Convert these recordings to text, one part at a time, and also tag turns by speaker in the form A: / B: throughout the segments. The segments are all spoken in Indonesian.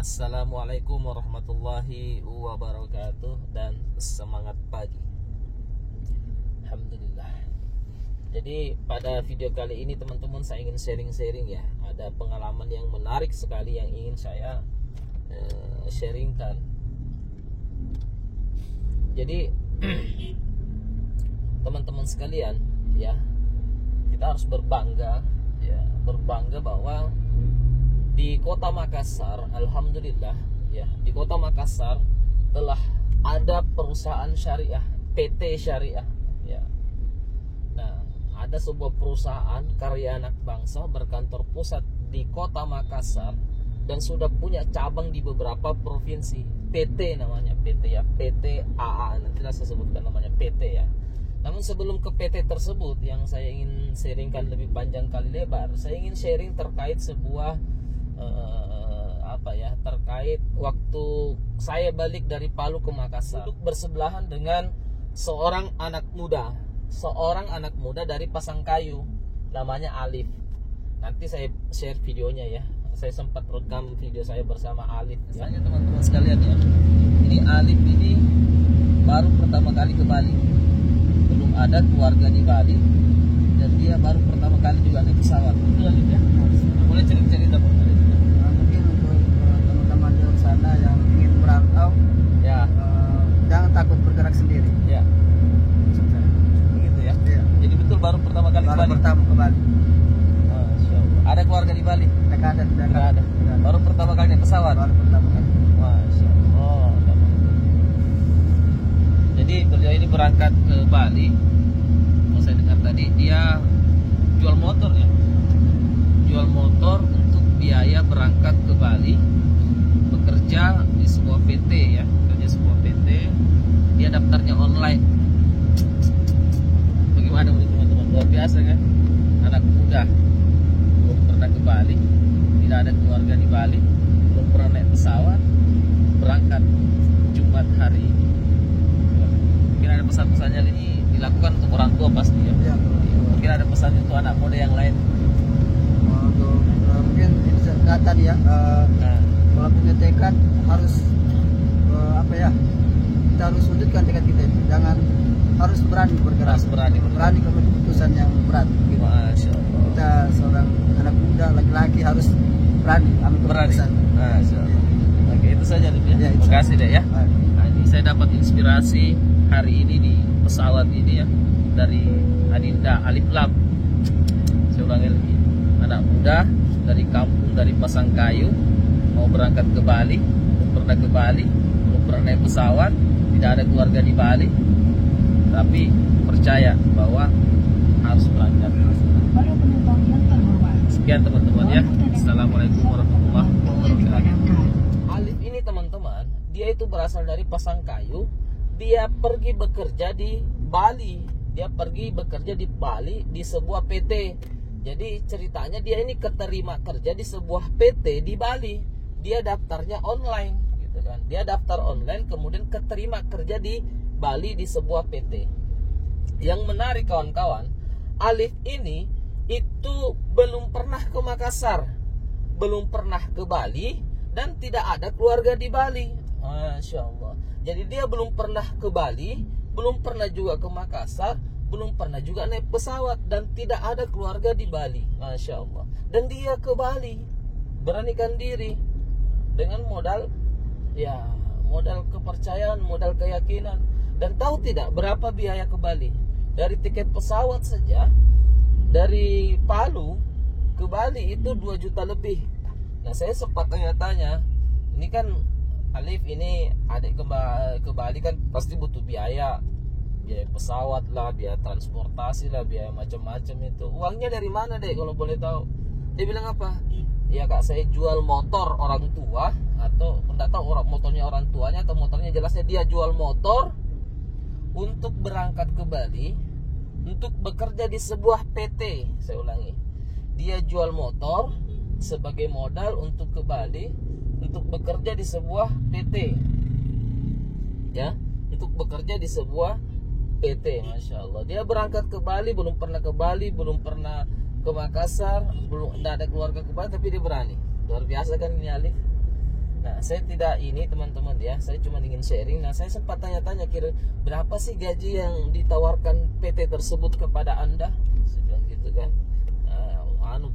A: Assalamualaikum warahmatullahi wabarakatuh dan semangat pagi. Alhamdulillah. Jadi pada video kali ini teman-teman saya ingin sharing-sharing ya. Ada pengalaman yang menarik sekali yang ingin saya sharingkan. Jadi teman-teman sekalian ya, kita harus berbangga ya, berbangga bahwa di Kota Makassar, alhamdulillah ya, di Kota Makassar telah ada perusahaan syariah, PT syariah ya. Nah, ada sebuah perusahaan karya anak bangsa berkantor pusat di Kota Makassar dan sudah punya cabang di beberapa provinsi. PT namanya, PT ya, PT AA, nanti saya sebutkan namanya PT ya. Namun sebelum ke PT tersebut yang saya ingin sharingkan lebih panjang kali lebar, saya ingin sharing terkait sebuah terkait waktu saya balik dari Palu ke Makassar, duduk bersebelahan dengan seorang anak muda dari Pasangkayu, namanya Alif. Nanti saya share videonya ya, saya sempat rekam video saya bersama Alif. Misalnya teman-teman sekalian ya, ini Alif ini baru pertama kali ke Bali, belum ada keluarga di Bali, dan dia baru pertama kali juga naik pesawat. Itu Alif ya, boleh cerita
B: mungkin untuk teman-teman di sana yang ingin merantau
A: ya,
B: jangan takut bergerak sendiri
A: ya, begitu ya.
B: Ya.
A: Jadi betul baru pertama kali ke Bali.
B: Pertama ke Bali.
A: Masya Allah. Ada keluarga di Bali?
B: Tidak ada.
A: Baru pertama kali naik pesawat.
B: Baru pertama kali.
A: Masya Allah. Jadi beliau ini berangkat ke Bali. Kalau saya dengar tadi dia jual motor ya, jual motor untuk biaya berangkat ke Bali, bekerja di sebuah PT ya, dia daftarnya online. Bagaimana menurut teman-teman? Luar biasa kan? Anak muda, belum pernah ke Bali, tidak ada keluarga di Bali, belum pernah naik pesawat, berangkat Jumat hari ini. Mungkin ada pesan-pesannya ini dilakukan untuk orang tua pasti ya.
B: Ya,
A: Mungkin ada pesan untuk anak muda yang lain.
B: untuk mungkin tadi ya, kalau punya tekad harus kita harus wujudkan tekad kita itu. Jangan, harus berani bergerak, berani ambil keputusan yang berat gitu.
A: Masya Allah.
B: Kita seorang anak muda laki-laki harus berani ambil keputusan.
A: Masya Allah. Oke, itu saja Alif ya. Terima kasih deh ya. Nah, ini saya dapat inspirasi hari ini di pesawat ini ya, dari Adinda Alif Lam. Saya ulangi lagi, anak muda dari kampung, dari Pasangkayu, mau berangkat ke Bali, belum pernah ke Bali, belum pernah naik pesawat, tidak ada keluarga di Bali, tapi percaya bahwa harus berangkat. Sekian teman-teman ya. Assalamualaikum warahmatullahi wabarakatuh. Alif ini teman-teman, dia itu berasal dari Pasangkayu. Dia pergi bekerja di Bali. Dia pergi bekerja di Bali di sebuah PT. Jadi ceritanya dia ini keterima kerja di sebuah PT di Bali. Dia daftarnya online gitu kan. Dia daftar online kemudian keterima kerja di Bali di sebuah PT. Yang menarik kawan-kawan, Alif ini itu belum pernah ke Makassar, belum pernah ke Bali, dan tidak ada keluarga di Bali. Masya Allah. Jadi dia belum pernah ke Bali, belum pernah juga ke Makassar, belum pernah juga naik pesawat, dan tidak ada keluarga di Bali. Masya Allah. Dan dia ke Bali, beranikan diri dengan modal kepercayaan, modal keyakinan. Dan tahu tidak berapa biaya ke Bali? Dari tiket pesawat saja dari Palu ke Bali itu 2 juta lebih. Nah, saya sempat tanya-tanya, ini kan Alif ini adik ke Bali kan pasti butuh biaya pesawat lah, biaya transportasi lah, biaya macam-macam itu. Uangnya dari mana deh kalau boleh tahu? Dia bilang apa? Ya kak, saya jual motor orang tua, atau enggak tahu motornya orang tuanya atau motornya, jelasnya dia jual motor untuk berangkat ke Bali, untuk bekerja di sebuah PT. Saya ulangi, dia jual motor sebagai modal untuk ke Bali, untuk bekerja di sebuah PT ya, untuk bekerja di sebuah PT. Masya Allah. Dia berangkat ke Bali, belum pernah ke Bali, belum pernah ke Makassar, belum ada keluarga ke Bali, tapi dia berani. Luar biasa kan ini Alif. Nah, saya tidak ini teman-teman ya, saya cuma ingin sharing. Nah, saya sempat tanya-tanya kira berapa sih gaji yang ditawarkan PT tersebut kepada Anda? Saya bilang gitu kan.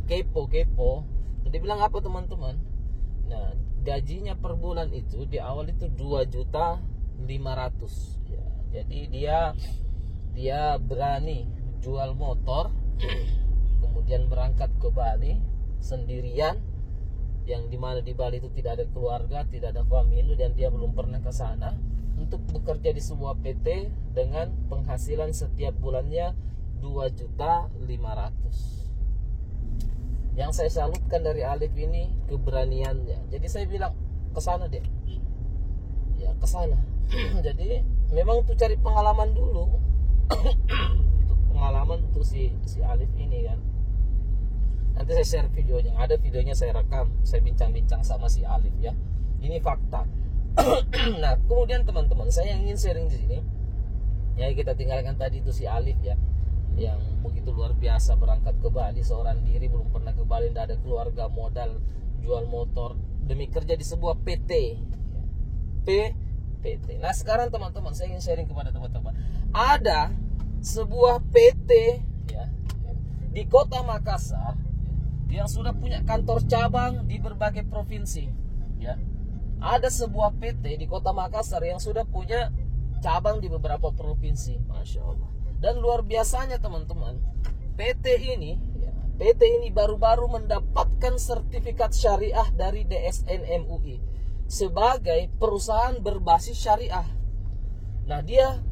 A: Kepo. Jadi bilang apa teman-teman? Nah, gajinya per bulan itu di awal itu 2.500.000 ya. Jadi dia berani jual motor kemudian berangkat ke Bali sendirian, yang dimana di Bali itu tidak ada keluarga, tidak ada family, dan dia belum pernah ke sana, untuk bekerja di sebuah PT dengan penghasilan setiap bulannya 2.500.000. Yang saya salutkan dari Alif ini keberaniannya. Jadi saya bilang ke sana deh. Ya, ke sana. Jadi memang untuk cari pengalaman dulu. Untuk pengalaman untuk si Alif ini kan. Nanti saya share videonya. Ada videonya saya rekam, saya bincang-bincang sama si Alif ya. Ini fakta. Nah, kemudian teman-teman, saya ingin sharing di sini. Ya, kita tinggalkan tadi itu si Alif ya, yang begitu luar biasa berangkat ke Bali seorang diri, belum pernah ke Bali, tidak ada keluarga, modal jual motor demi kerja di sebuah PT. PT. Nah, sekarang teman-teman, saya ingin sharing kepada teman-teman. Ada sebuah PT ya di Kota Makassar yang sudah punya kantor cabang di berbagai provinsi ya. Ada sebuah PT di Kota Makassar yang sudah punya cabang di beberapa provinsi. Masya Allah. Dan luar biasanya teman-teman, PT ini baru-baru mendapatkan sertifikat syariah dari DSN MUI sebagai perusahaan berbasis syariah. Nah, dia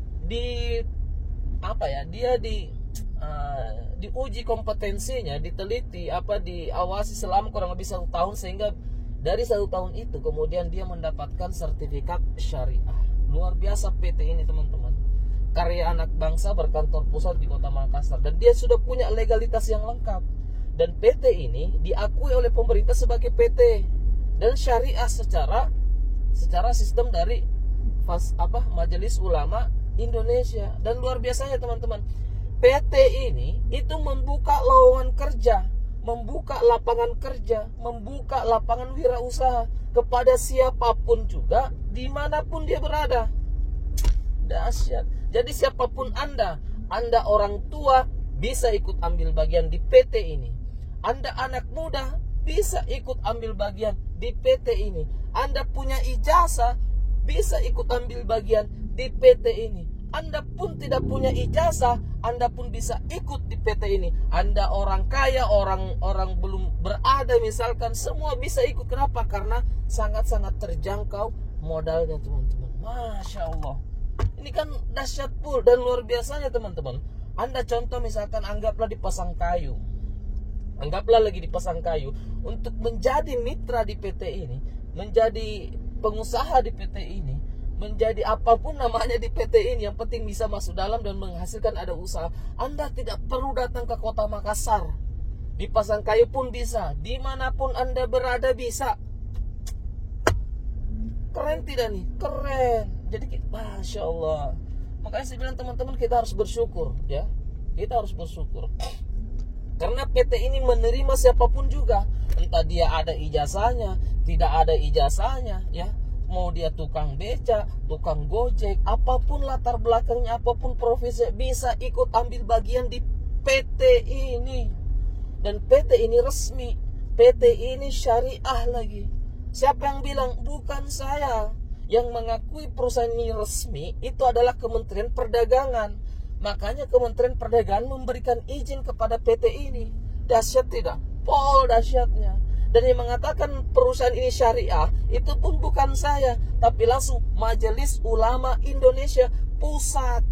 A: diuji kompetensinya, diteliti, diawasi selama kurang lebih 1 tahun, sehingga dari 1 tahun itu kemudian dia mendapatkan sertifikat syariah. Luar biasa PT ini teman-teman. Karya anak bangsa, berkantor pusat di Kota Makassar, dan dia sudah punya legalitas yang lengkap. Dan PT ini diakui oleh pemerintah sebagai PT dan syariah secara sistem dari Majelis Ulama Indonesia. Dan luar biasanya teman-teman, PT ini itu membuka lowongan kerja, membuka lapangan kerja, membuka lapangan wirausaha kepada siapapun juga dimanapun dia berada. Dahsyat. Jadi siapapun Anda orang tua bisa ikut ambil bagian di PT ini. Anda anak muda bisa ikut ambil bagian di PT ini. Anda punya ijazah bisa ikut ambil bagian di PT ini. Anda pun tidak punya ijazah, Anda pun bisa ikut di PT ini. Anda orang kaya, orang belum berada misalkan, semua bisa ikut. Kenapa? Karena sangat-sangat terjangkau modalnya teman-teman. Masya Allah. Ini kan dahsyat pul dan luar biasanya teman-teman. Anda contoh misalkan anggaplah dipasang kayu. Anggaplah lagi dipasang kayu. Untuk menjadi mitra di PT ini, menjadi pengusaha di PT ini, menjadi apapun namanya di PT ini, yang penting bisa masuk dalam dan menghasilkan ada usaha. Anda tidak perlu datang ke Kota Makassar. Dipasang kayu pun bisa, dimanapun Anda berada bisa. Keren tidak nih? Keren. Jadi Masya Allah. Makanya saya bilang teman-teman, kita harus bersyukur ya. Kita harus bersyukur. Karena PT ini menerima siapapun juga. Entah dia ada ijazahnya, tidak ada ijazahnya ya. Mau dia tukang beca, tukang gojek, apapun latar belakangnya, apapun profesi, bisa ikut ambil bagian di PT ini. Dan PT ini resmi, PT ini syariah lagi. Siapa yang bilang? Bukan saya. Yang mengakui perusahaan ini resmi itu adalah Kementerian Perdagangan. Makanya Kementerian Perdagangan memberikan izin kepada PT ini. Dahsyat tidak? Pol dahsyatnya. Dan yang mengatakan perusahaan ini syariah itu pun bukan saya, tapi langsung Majelis Ulama Indonesia Pusat.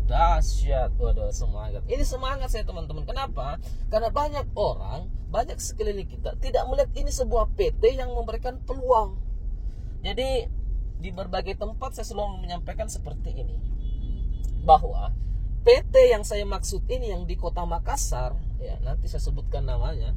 A: Dahsyat. Waduh, semangat. Ini semangat saya teman-teman. Kenapa? Karena banyak orang, banyak sekeliling kita tidak melihat ini sebuah PT yang memberikan peluang. Jadi di berbagai tempat saya selalu menyampaikan seperti ini, bahwa PT yang saya maksud ini yang di Kota Makassar ya, nanti saya sebutkan namanya.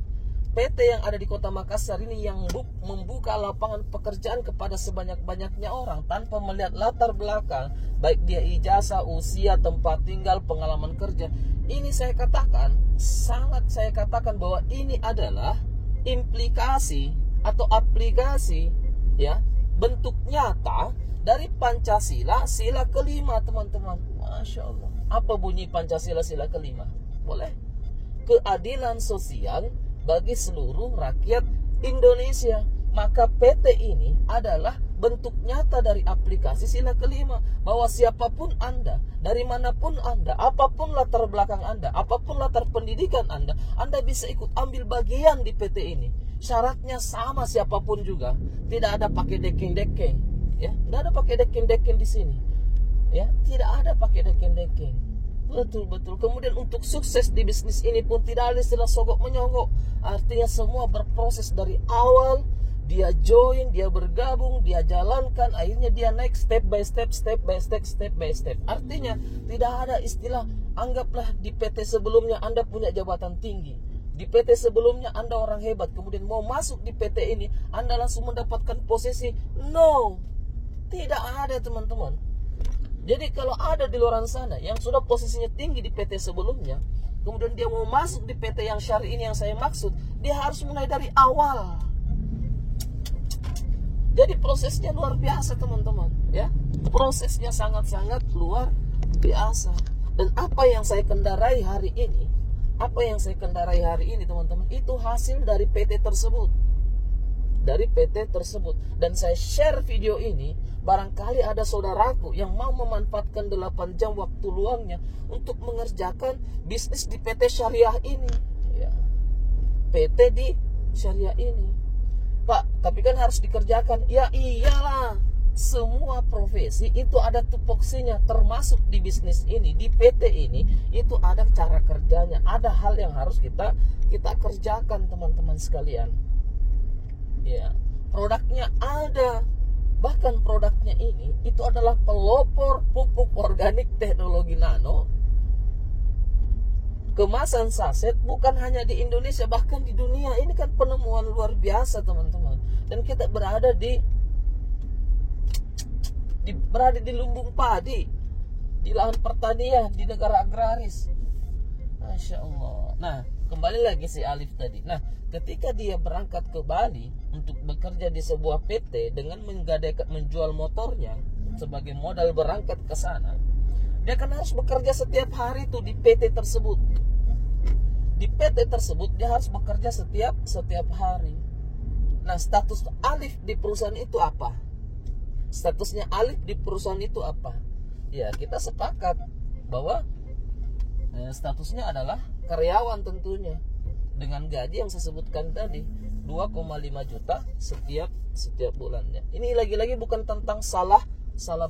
A: PT yang ada di Kota Makassar ini yang membuka lapangan pekerjaan kepada sebanyak-banyaknya orang tanpa melihat latar belakang, baik dia ijazah, usia, tempat tinggal, pengalaman kerja. Ini saya katakan bahwa ini adalah implikasi atau aplikasi ya bentuk nyata dari Pancasila sila kelima, teman-teman. Masya Allah. Apa bunyi Pancasila sila kelima? Boleh? Keadilan sosial bagi seluruh rakyat Indonesia. Maka PT ini adalah bentuk nyata dari aplikasi sila kelima, bahwa siapapun Anda, dari manapun Anda, apapun latar belakang Anda, apapun latar pendidikan Anda bisa ikut ambil bagian di PT ini. Syaratnya sama siapapun juga, tidak ada pakai deking-deking, ya, tidak ada pakai deking-deking di sini, ya, tidak ada pakai deking-deking. Betul-betul. Kemudian untuk sukses di bisnis ini pun tidak ada istilah sogok menyogok. Artinya semua berproses dari awal. Dia join, dia bergabung, dia jalankan, akhirnya dia naik step by step, step by step, step by step. Artinya tidak ada istilah, anggaplah di PT sebelumnya Anda punya jabatan tinggi, di PT sebelumnya Anda orang hebat, kemudian mau masuk di PT ini Anda langsung mendapatkan posisi. No, tidak ada, teman-teman. Jadi kalau ada di luar sana yang sudah posisinya tinggi di PT sebelumnya, kemudian dia mau masuk di PT yang syari ini yang saya maksud, dia harus mulai dari awal. Jadi prosesnya luar biasa, teman-teman, ya. Prosesnya sangat-sangat luar biasa. Dan apa yang saya kendarai hari ini, teman-teman, itu hasil dari PT tersebut. Dan saya share video ini, barangkali ada saudaraku yang mau memanfaatkan 8 jam waktu luangnya untuk mengerjakan bisnis di PT Syariah ini, ya. PT di Syariah ini. Pak, tapi kan harus dikerjakan. Ya iyalah, semua profesi itu ada tupoksinya, termasuk di bisnis ini, di PT ini, itu ada cara kerjanya, ada hal yang harus kita kerjakan, teman-teman sekalian. Ya, produknya ada. Bahkan produknya ini itu adalah pelopor pupuk organik teknologi nano. Kemasan saset bukan hanya di Indonesia, bahkan di dunia. Ini kan penemuan luar biasa, teman-teman. Dan kita berada di lumbung padi, di lahan pertanian, di negara agraris. Masya Allah. Nah, kembali lagi si Alif tadi. Nah, ketika dia berangkat ke Bali untuk bekerja di sebuah PT dengan menjual motornya sebagai modal berangkat ke sana, dia kan harus bekerja setiap hari tuh di PT tersebut. Di PT tersebut dia harus bekerja setiap hari. Nah, status Alif di perusahaan itu apa? Statusnya Alif di perusahaan itu apa? Ya, kita sepakat bahwa statusnya adalah karyawan tentunya, dengan gaji yang saya sebutkan tadi, 2,5 juta setiap bulannya. Ini lagi-lagi bukan tentang salah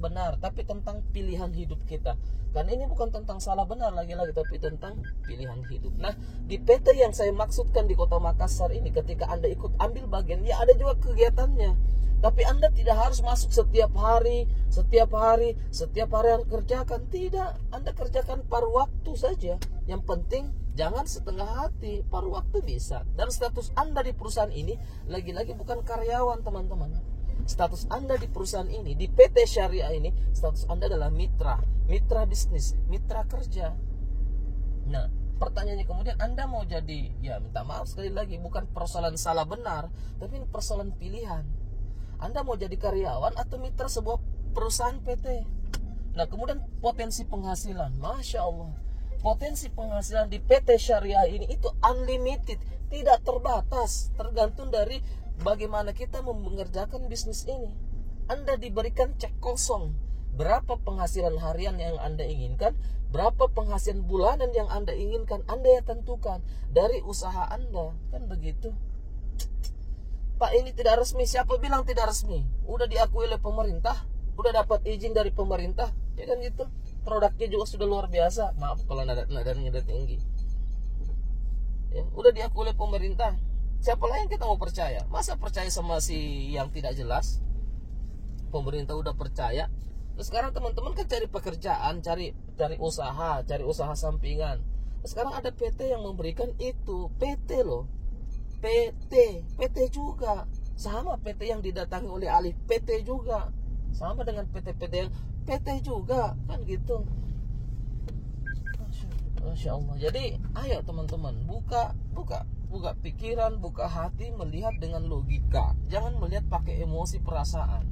A: benar, tapi tentang pilihan hidup kita. Karena ini bukan tentang salah benar lagi-lagi, tapi tentang pilihan hidup. Nah, di PT yang saya maksudkan di Kota Makassar ini, ketika Anda ikut ambil bagian, ya ada juga kegiatannya. Tapi Anda tidak harus masuk setiap hari harus kerjakan. Tidak, Anda kerjakan paruh waktu saja. Yang penting jangan setengah hati, paruh waktu bisa. Dan status Anda di perusahaan ini lagi-lagi bukan karyawan, teman-teman. Status Anda di perusahaan ini, di PT Syariah ini, status Anda adalah mitra bisnis, mitra kerja. Nah, pertanyaannya kemudian Anda mau jadi, ya minta maaf sekali lagi, bukan persoalan salah benar, tapi ini persoalan pilihan. Anda mau jadi karyawan atau mitra sebuah perusahaan PT. Nah, kemudian potensi penghasilan, Masya Allah. Potensi penghasilan di PT Syariah ini itu unlimited, tidak terbatas, tergantung dari bagaimana kita mengerjakan bisnis ini. Anda diberikan cek kosong. Berapa penghasilan harian yang Anda inginkan, berapa penghasilan bulanan yang Anda inginkan, Anda yang tentukan dari usaha Anda. Kan begitu. Pak, ini tidak resmi. Siapa bilang tidak resmi? Udah diakui oleh pemerintah, udah dapat izin dari pemerintah, ya kan gitu. Produknya juga sudah luar biasa. Maaf kalau nadanya udah tinggi. Ya, udah diakui oleh pemerintah. Siapa lagi yang kita mau percaya? Masa percaya sama si yang tidak jelas? Pemerintah udah percaya. Terus sekarang teman-teman kan cari pekerjaan, cari usaha sampingan. Terus sekarang ada PT yang memberikan itu. PT loh. PT juga. Sama PT yang didatangi oleh Alif, PT juga. Sama dengan PT-PT yang PT juga, kan gitu. Masya Allah. Jadi ayo teman-teman, buka pikiran, buka hati, melihat dengan logika. Jangan melihat pakai emosi perasaan.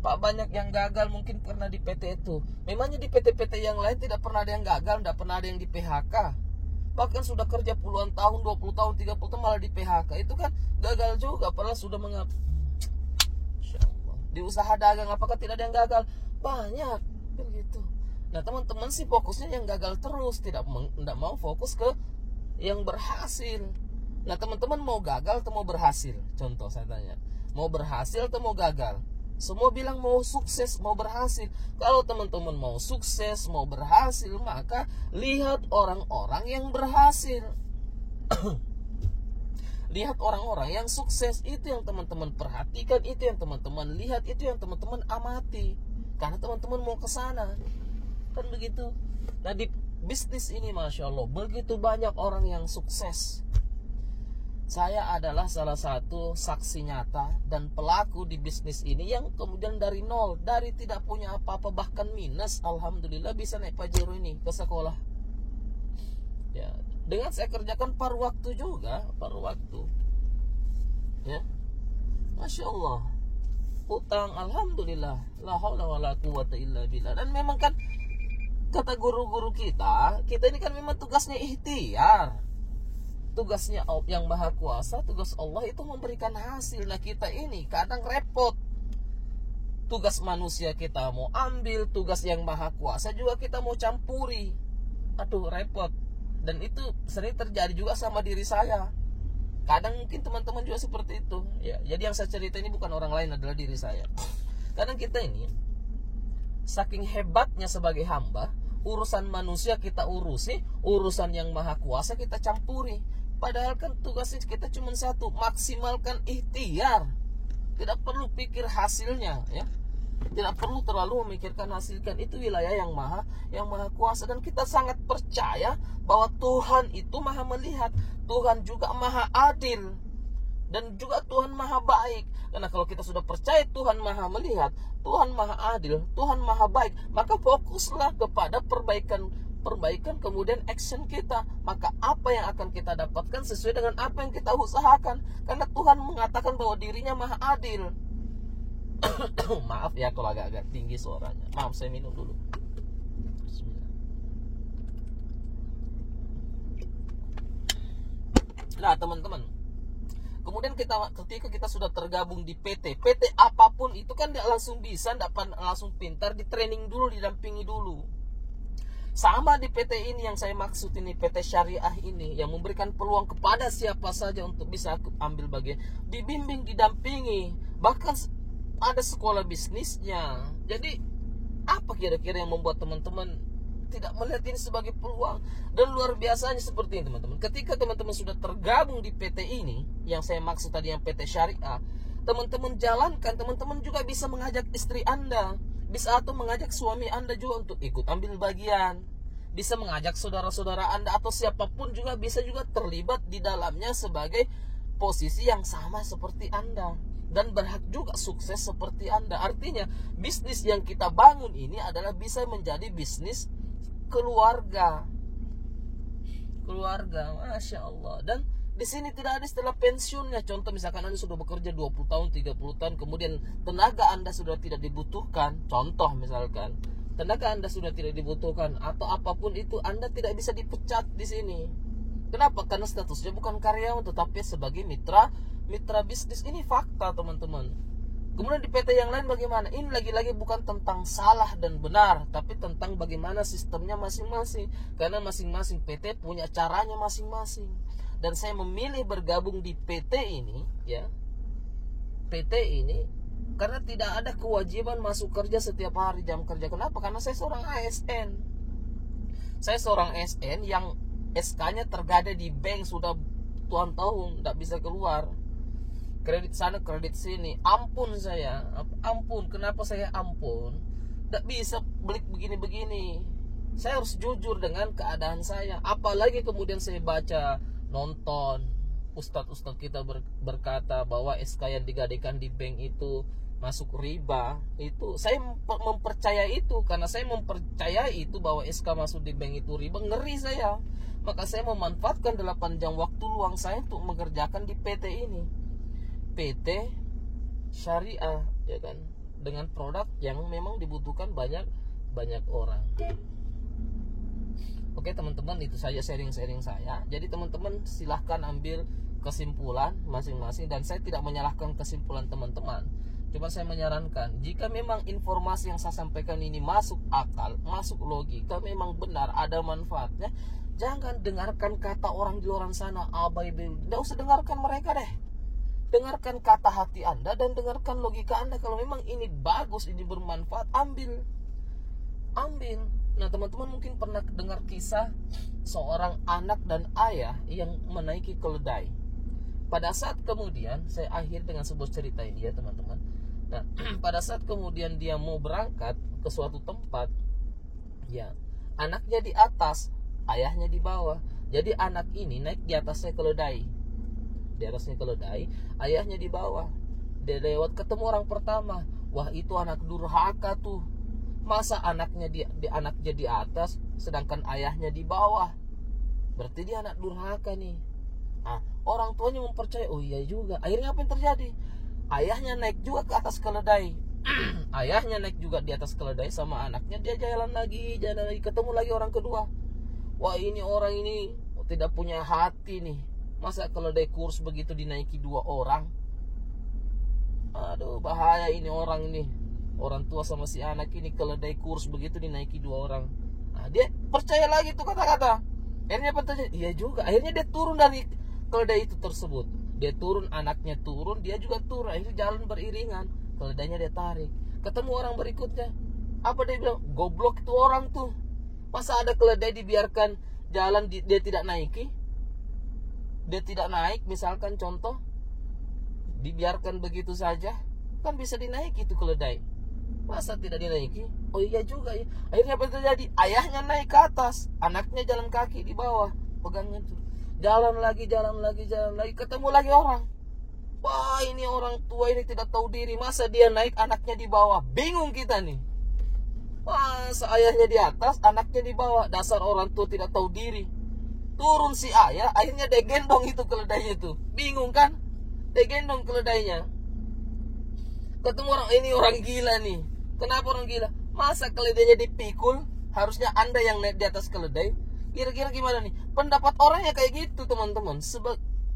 A: Pak, banyak yang gagal mungkin karena di PT itu. Memangnya di PT-PT yang lain tidak pernah ada yang gagal, tidak pernah ada yang di PHK. Bahkan sudah kerja puluhan tahun, 20 tahun, 30 tahun malah di PHK. Itu kan gagal juga, padahal sudah di usaha dagang apakah tidak ada yang gagal? Banyak, begitu. Nah, teman-teman sih fokusnya yang gagal terus, tidak mau fokus ke yang berhasil. Nah, teman-teman mau gagal atau mau berhasil? Contoh saya tanya, mau berhasil atau mau gagal? Semua bilang mau sukses, mau berhasil. Kalau teman-teman mau sukses, mau berhasil, maka lihat orang-orang yang berhasil. Lihat orang-orang yang sukses, itu yang teman-teman perhatikan, itu yang teman-teman lihat, itu yang teman-teman amati. Karena teman-teman mau ke sana. Kan begitu. Nah, di bisnis ini Masya Allah begitu banyak orang yang sukses. Saya adalah salah satu saksi nyata dan pelaku di bisnis ini yang kemudian dari nol, dari tidak punya apa-apa bahkan minus, alhamdulillah bisa naik Pajero ini ke sekolah. Ya, dengan saya kerjakan paruh waktu juga, paruh waktu. Ya. Masya Allah. Utang alhamdulillah, la haula wala quwata illa billah. Dan memang kan kata guru-guru kita ini kan memang tugasnya ikhtiar. Tugasnya yang maha kuasa, tugas Allah itu memberikan hasil. Nah, kita ini kadang repot. Tugas manusia kita mau ambil, tugas yang maha kuasa juga kita mau campuri. Aduh, repot. Dan itu sering terjadi juga sama diri saya. Kadang mungkin teman-teman juga seperti itu. Ya, jadi yang saya cerita ini bukan orang lain, adalah diri saya. Kadang kita ini saking hebatnya sebagai hamba, urusan manusia kita urusi, urusan yang maha kuasa kita campuri. Padahal kan tugasnya kita cuma satu, maksimalkan ikhtiar. Tidak perlu pikir hasilnya, ya. Tidak perlu terlalu memikirkan hasilkan, itu wilayah yang maha kuasa. Dan kita sangat percaya bahwa Tuhan itu maha melihat, Tuhan juga maha adil, dan juga Tuhan maha baik. Karena kalau kita sudah percaya Tuhan maha melihat, Tuhan maha adil, Tuhan maha baik, maka fokuslah kepada perbaikan kemudian action kita. Maka apa yang akan kita dapatkan sesuai dengan apa yang kita usahakan. Karena Tuhan mengatakan bahwa dirinya maha adil. Maaf ya kalau agak tinggi suaranya. Maaf, saya minum dulu. Bismillah. Nah, teman-teman, kemudian ketika kita sudah tergabung di PT apapun itu kan tidak langsung bisa, tidak langsung pintar, di training dulu, didampingi dulu. Sama di PT ini yang saya maksud ini, PT Syariah ini, yang memberikan peluang kepada siapa saja untuk bisa ambil bagian, dibimbing, didampingi, bahkan ada sekolah bisnisnya. Jadi apa kira-kira yang membuat teman-teman tidak melihat ini sebagai peluang? Dan luar biasanya seperti ini, teman-teman, ketika teman-teman sudah tergabung di PT ini, yang saya maksud tadi yang PT Syariah, teman-teman jalankan, teman-teman juga bisa mengajak istri Anda, bisa atau mengajak suami Anda juga untuk ikut ambil bagian, bisa mengajak saudara-saudara Anda atau siapapun juga bisa juga terlibat di dalamnya sebagai posisi yang sama seperti Anda dan berhak juga sukses seperti Anda. Artinya bisnis yang kita bangun ini adalah bisa menjadi bisnis keluarga. Masya Allah. Dan di sini tidak ada istilah pensiunnya. Contoh misalkan Anda sudah bekerja 20 tahun, 30 tahun, kemudian tenaga Anda sudah tidak dibutuhkan. Contoh misalkan, tenaga Anda sudah tidak dibutuhkan atau apapun itu, Anda tidak bisa dipecat di sini. Kenapa? Karena statusnya bukan karyawan tetapi sebagai mitra bisnis. Ini fakta, teman-teman. Kemudian di PT yang lain bagaimana? Ini lagi-lagi bukan tentang salah dan benar, tapi tentang bagaimana sistemnya masing-masing. Karena masing-masing PT punya caranya masing-masing. Dan saya memilih bergabung di PT ini, ya. PT ini karena tidak ada kewajiban masuk kerja setiap hari jam kerja. Kenapa? Karena saya seorang ASN. Saya seorang ASN yang SK-nya tergadai di bank sudah puluhan tahun, tidak bisa keluar. Kredit sana, kredit sini. Ampun saya. Ampun. Kenapa saya ampun? Tidak bisa beli begini-begini. Saya harus jujur dengan keadaan saya. Apalagi kemudian saya baca, nonton ustadz-ustadz kita berkata bahwa SK yang digadaikan di bank itu masuk riba. Itu saya mempercaya itu. Karena saya mempercaya itu bahwa SK masuk di bank itu riba. Ngeri saya. Maka saya memanfaatkan 8 jam waktu luang saya untuk mengerjakan di PT ini, PT Syariah, ya kan. dengan produk yang memang dibutuhkan banyak orang. Oke teman-teman, itu saja sharing-sharing saya. Jadi teman-teman silahkan ambil kesimpulan masing-masing, dan saya tidak menyalahkan kesimpulan teman-teman. Cuma saya menyarankan, jika memang informasi yang saya sampaikan ini masuk akal, masuk logika, memang benar, ada manfaatnya, jangan dengarkan kata orang di luar sana, tidak usah dengarkan mereka deh. Dengarkan kata hati Anda dan dengarkan logika Anda. Kalau memang ini bagus, ini bermanfaat, ambil. Nah teman-teman mungkin pernah dengar kisah seorang anak dan ayah yang menaiki keledai. Pada saat kemudian, saya akhir dengan sebuah cerita ini ya teman-teman. Nah pada saat kemudian dia mau berangkat ke suatu tempat, ya anaknya di atas, ayahnya di bawah. Jadi anak ini naik di atasnya keledai, ayahnya di bawah. Dia lewat ketemu orang pertama, wah itu anak durhaka tuh. Masa anaknya di atas sedangkan ayahnya di bawah, berarti dia anak durhaka nih. Orang tuanya mempercayai, oh iya juga. Akhirnya apa yang terjadi? Ayahnya naik juga ke atas keledai. Ayahnya naik juga di atas keledai sama anaknya. Dia jalan lagi, ketemu lagi orang kedua. Wah ini orang ini tidak punya hati nih. Masa keledai kurs begitu dinaiki 2 orang? Aduh bahaya ini orang nih. Orang tua sama si anak ini keledai kurs begitu dinaiki 2 orang. Dia percaya lagi tuh kata-kata. Akhirnya apa terjadi? Iya juga. Akhirnya dia turun dari keledai itu tersebut. Dia turun, anaknya turun, dia juga turun. Akhirnya jalan beriringan. Keledainya dia tarik. Ketemu orang berikutnya. Apa dia bilang? Goblok itu orang tuh. Masa ada keledai dibiarkan jalan, dia tidak naiki? Dia tidak naik, misalkan contoh. Dibiarkan begitu saja. Kan bisa dinaiki itu keledai. Masa tidak dinaiki? Oh iya juga ya. Akhirnya apa terjadi? Ayahnya naik ke atas, anaknya jalan kaki di bawah, pegangan tuh. Jalan lagi, ketemu lagi orang. Wah ini orang tua ini tidak tahu diri. Masa dia naik, anaknya di bawah? Bingung kita nih. Wah ayahnya di atas, anaknya di bawah. Dasar orang tua tidak tahu diri. Turun si ayah, akhirnya dia gendong itu keledainya tuh. Bingung kan? Dia gendong keledainya. Ketemu orang, ini orang gila nih. Kenapa orang gila? Masa keledainya dipikul? Harusnya Anda yang naik di atas keledai. Kira-kira gimana nih? Pendapat orangnya kayak gitu teman-teman.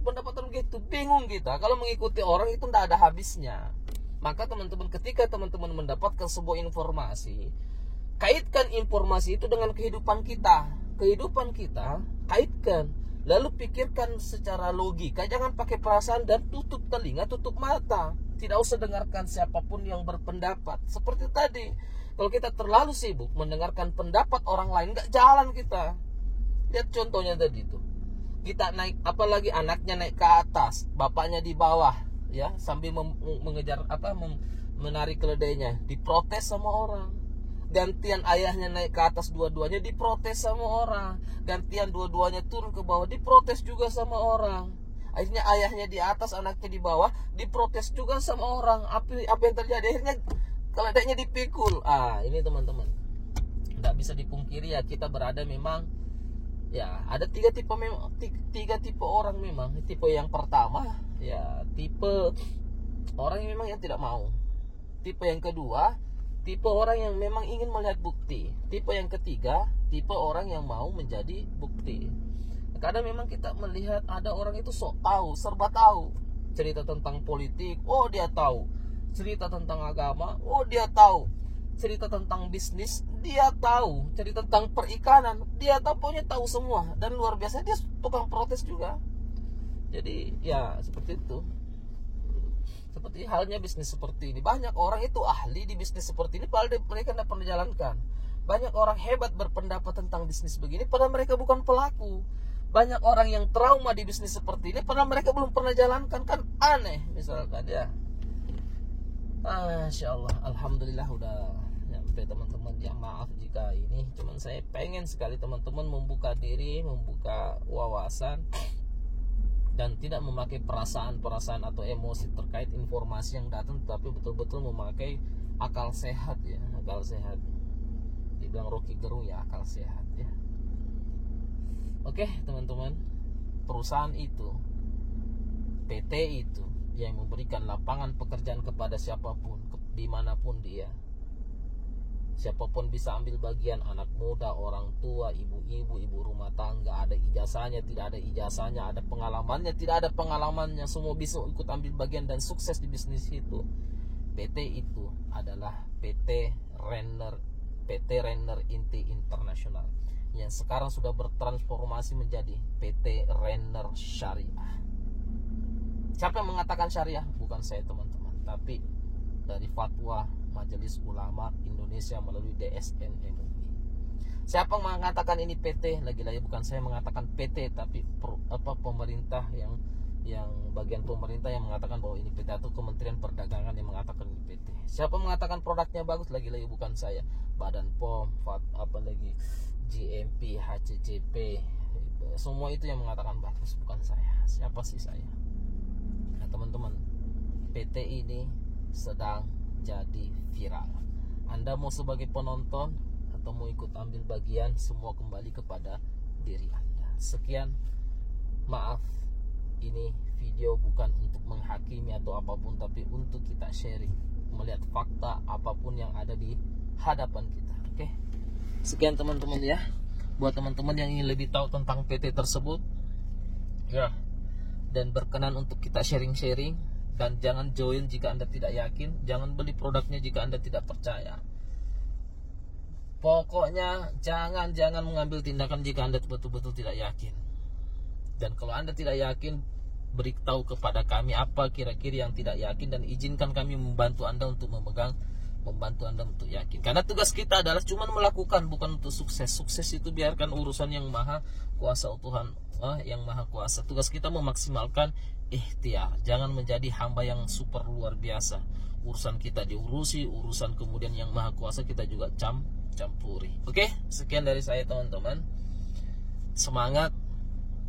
A: Pendapat orang gitu, bingung kita. Kalau mengikuti orang itu tidak ada habisnya. Maka teman-teman, ketika teman-teman mendapatkan sebuah informasi, kaitkan informasi itu dengan kehidupan kita. Kehidupan kita, kaitkan. Lalu pikirkan secara logika. Jangan pakai perasaan dan tutup telinga, tutup mata. Tidak usah dengarkan siapapun yang berpendapat. Seperti tadi, kalau kita terlalu sibuk mendengarkan pendapat orang lain, gak jalan kita. Lihat contohnya tadi itu. Kita naik, apalagi anaknya naik ke atas, bapaknya di bawah, ya sambil menarik keledainya, diprotes sama orang. Gantian ayahnya naik ke atas dua-duanya, diprotes sama orang. Gantian dua-duanya turun ke bawah, diprotes juga sama orang. Akhirnya ayahnya di atas, anaknya di bawah, diprotes juga sama orang. Apa yang terjadi? Akhirnya keledainya dipikul. Ini teman-teman, tidak bisa dipungkiri ya, kita berada memang, ya ada tiga tipe orang memang. Tipe yang pertama, ya tipe orang yang memang yang tidak mau. Tipe yang kedua, tipe orang yang memang ingin melihat bukti. Tipe yang ketiga, tipe orang yang mau menjadi bukti. Kadang memang kita melihat ada orang itu sok tahu, serba tahu. Cerita tentang politik, oh dia tahu. Cerita tentang agama, oh dia tahu. Cerita tentang bisnis, dia tahu. Cerita tentang perikanan, dia tahu, pokoknya tahu semua. Dan luar biasa, dia tukang protes juga. Jadi ya seperti itu. Seperti halnya bisnis seperti ini. Banyak orang itu ahli di bisnis seperti ini, padahal mereka tidak pernah jalankan. Banyak orang hebat berpendapat tentang bisnis begini, padahal mereka bukan pelaku. Banyak orang yang trauma di bisnis seperti ini, padahal mereka belum pernah jalankan. Kan aneh misalkan ya. Masya Allah, alhamdulillah udah nyampe teman-teman. Ya maaf jika ini, cuman saya pengen sekali teman-teman membuka diri, membuka wawasan, dan tidak memakai perasaan-perasaan atau emosi terkait informasi yang datang, tapi betul-betul memakai akal sehat ya, akal sehat. Dibilang Rocky Gerung ya, akal sehat ya. Oke teman-teman, perusahaan itu, PT itu yang memberikan lapangan pekerjaan kepada siapapun, dimanapun dia. Siapapun bisa ambil bagian, anak muda, orang tua, ibu-ibu, ibu rumah tangga, ada ijazahnya, tidak ada ijazahnya, ada pengalamannya, tidak ada pengalamannya, semua bisa ikut ambil bagian dan sukses di bisnis itu. PT itu adalah PT Renner Inti Internasional yang sekarang sudah bertransformasi menjadi PT Renner Syariah. Siapa yang mengatakan syariah? Bukan saya teman-teman, tapi dari fatwa Majelis Ulama Indonesia melalui DSN MUI. Siapa yang mengatakan ini PT? Lagi-lagi bukan saya mengatakan PT, tapi pemerintah yang bagian pemerintah yang mengatakan bahwa ini PT, atau Kementerian Perdagangan yang mengatakan ini PT. Siapa mengatakan produknya bagus? Lagi-lagi bukan saya. Badan POM, GMP, HCCP, semua itu yang mengatakan bagus, bukan saya. Siapa sih saya? Nah teman-teman, PT ini sedang jadi viral. Anda mau sebagai penonton atau mau ikut ambil bagian, semua kembali kepada diri Anda. Sekian, maaf, ini video bukan untuk menghakimi atau apapun, tapi untuk kita sharing, melihat fakta apapun yang ada di hadapan kita. Oke, sekian teman-teman ya. Buat teman-teman yang ingin lebih tahu tentang PT tersebut ya, dan berkenan untuk kita sharing-sharing, dan jangan join jika Anda tidak yakin, jangan beli produknya jika Anda tidak percaya. Pokoknya jangan mengambil tindakan jika Anda betul-betul tidak yakin. Dan kalau Anda tidak yakin, beritahu kepada kami apa kira-kira yang tidak yakin, dan izinkan kami membantu Anda untuk membantu Anda untuk yakin. Karena tugas kita adalah cuma melakukan, bukan untuk sukses. Sukses itu biarkan urusan yang maha kuasa, Tuhan yang maha kuasa. Tugas kita memaksimalkan ikhtiar. Jangan menjadi hamba yang super luar biasa. Urusan kita diurusi, urusan kemudian yang maha kuasa kita juga campuri. Oke, sekian dari saya teman-teman. Semangat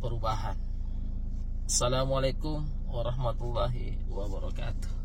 A: perubahan. Assalamualaikum warahmatullahi wabarakatuh.